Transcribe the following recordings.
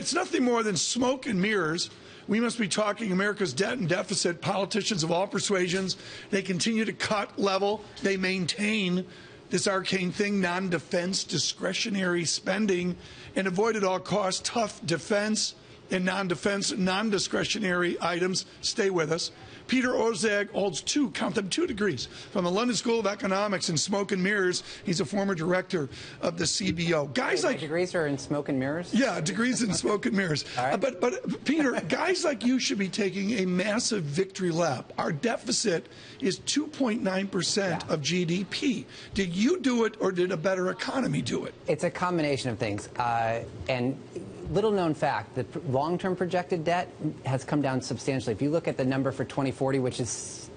It's nothing more than smoke and mirrors. We must be talking America's debt and deficit. Politicians of all persuasions, they continue to cut level. They maintain this arcane thing, non-defense discretionary spending, and avoid at all costs tough defense and non-defense, non-discretionary items. Stay with us. Peter Orszag holds two degrees from the London School of Economics in smoke and mirrors. He's a former director of the CBO. Guys like degrees are in smoke and mirrors? Yeah, degrees in smoke and mirrors. Right. But Peter, guys like you should be taking a massive victory lap. Our deficit is 2.9% of GDP. Did you do it, or did a better economy do it? It's a combination of things. And little known fact, the long-term projected debt has come down substantially. If you look at the number for 2040, which is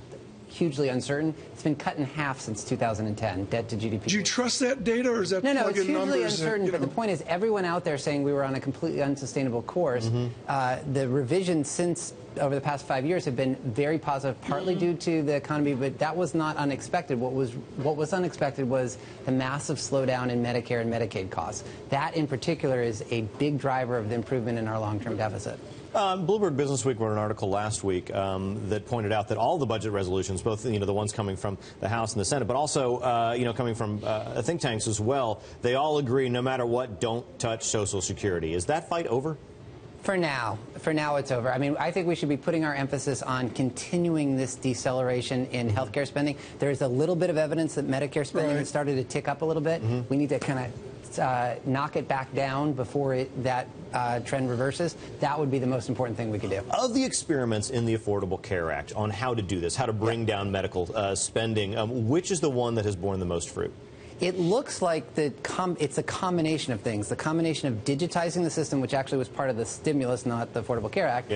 hugely uncertain, it's been cut in half since 2010, debt to GDP. Do you trust that data, or is that No, it's hugely uncertain, but the point is everyone out there saying we were on a completely unsustainable course. The revisions since over the past 5 years have been very positive, partly due to the economy, but that was not unexpected. What was unexpected was the massive slowdown in Medicare and Medicaid costs. That, in particular, is a big driver of the improvement in our long-term deficit. Bloomberg Businessweek wrote an article last week that pointed out that all the budget resolutions, both the ones coming from the House and the Senate, but also coming from think tanks as well, they all agree, no matter what, don't touch Social Security. Is that fight over? For now it's over. I mean, I think we should be putting our emphasis on continuing this deceleration in healthcare spending. There's a little bit of evidence that Medicare spending has started to tick up a little bit. We need to kind of knock it back down before that trend reverses. That would be the most important thing we could do. Of the experiments in the Affordable Care Act on how to do this, how to bring down medical spending, which is the one that has borne the most fruit? It looks like it's a combination of things. The combination of digitizing the system, which actually was part of the stimulus, not the Affordable Care Act,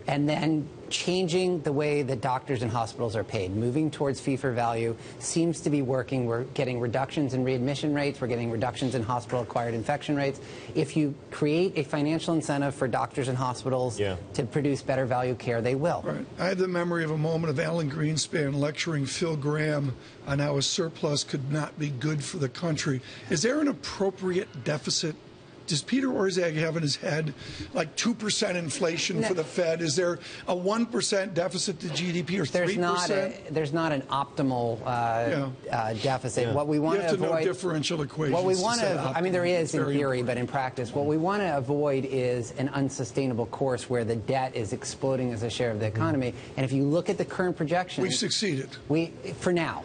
and then changing the way that doctors and hospitals are paid. Moving towards fee-for-value seems to be working. We're getting reductions in readmission rates. We're getting reductions in hospital-acquired infection rates. If you create a financial incentive for doctors and hospitals to produce better value care, they will. Right. I have the memory of a moment of Alan Greenspan lecturing Phil Gramm on how a surplus could not be good for the country. Is there an appropriate deficit? Does Peter Orszag have in his head like 2% inflation for the Fed? Is there a 1% deficit to GDP or 3%? There's not an optimal deficit. What we want to avoid, know differential equations. What we want to, I mean, there is in theory, but in practice, what we want to avoid is an unsustainable course where the debt is exploding as a share of the economy. And if you look at the current projections, we've succeeded. For now.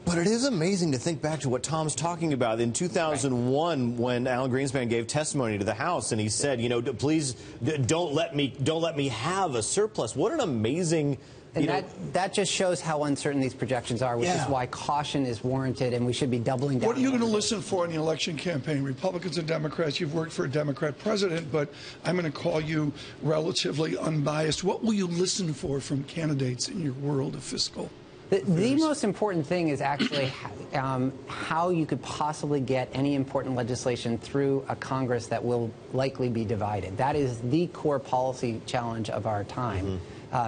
But it is amazing to think back to what Tom's talking about. In 2001, when Alan Greenspan gave testimony to the House, and he said, please don't let me have a surplus. What an amazing. And that just shows how uncertain these projections are, which is why caution is warranted, and we should be doubling down. What are you going to listen for in the election campaign? Republicans and Democrats, you've worked for a Democrat president, but I'm going to call you relatively unbiased. What will you listen for from candidates in your world of fiscal? The most important thing is actually how you could possibly get any important legislation through a Congress that will likely be divided. That is the core policy challenge of our time.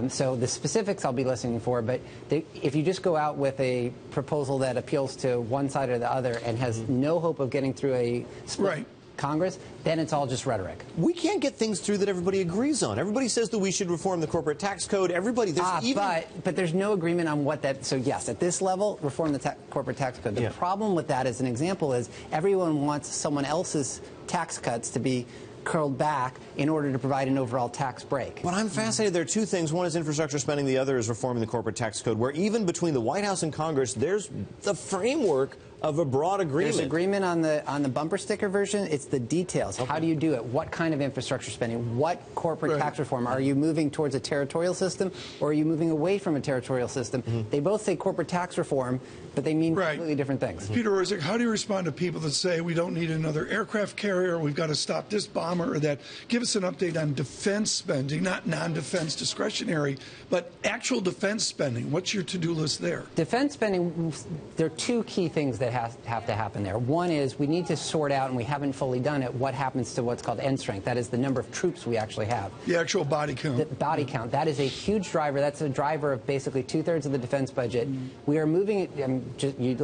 So the specifics I'll be listening for, but if you just go out with a proposal that appeals to one side or the other and has no hope of getting through a split Congress, then it's all just rhetoric. We can't get things through that everybody agrees on. Everybody says that we should reform the corporate tax code. Everybody, but there's no agreement on what that. So yes, at this level, reform the corporate tax code. The problem with that, as an example, is everyone wants someone else's tax cuts to be curled back in order to provide an overall tax break. But I'm fascinated. There are two things. One is infrastructure spending. The other is reforming the corporate tax code, where even between the White House and Congress, there's the framework of a broad agreement. There's agreement on the bumper sticker version. It's the details. How do you do it? What kind of infrastructure spending? What corporate tax reform? Are you moving towards a territorial system, or are you moving away from a territorial system? They both say corporate tax reform, but they mean completely different things. Peter Orszag, how do you respond to people that say we don't need another aircraft carrier, we've got to stop this bomber or that? Give us an update on defense spending, not non-defense discretionary, but actual defense spending. What's your to-do list there? Defense spending, there are two key things that have to happen there. One is we need to sort out, and we haven't fully done it, what happens to what's called end strength. That is the number of troops we actually have. The actual body count. The body count. That is a huge driver. That's a driver of basically 2/3 of the defense budget. We are moving it. You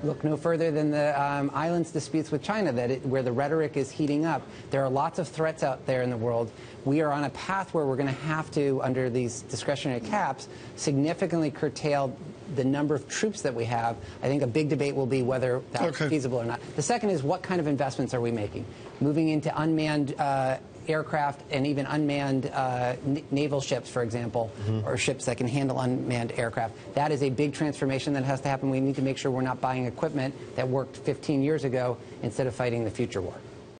look no further than the islands disputes with China, where the rhetoric is heating up. There are lots of threats out there in the world. We are on a path where we're going to have to, under these discretionary caps, significantly curtail the number of troops that we have. I think a big debate will be whether that's feasible or not. The second is, what kind of investments are we making? Moving into unmanned aircraft and even unmanned naval ships, for example, or ships that can handle unmanned aircraft. That is a big transformation that has to happen. We need to make sure we're not buying equipment that worked 15 years ago instead of fighting the future war.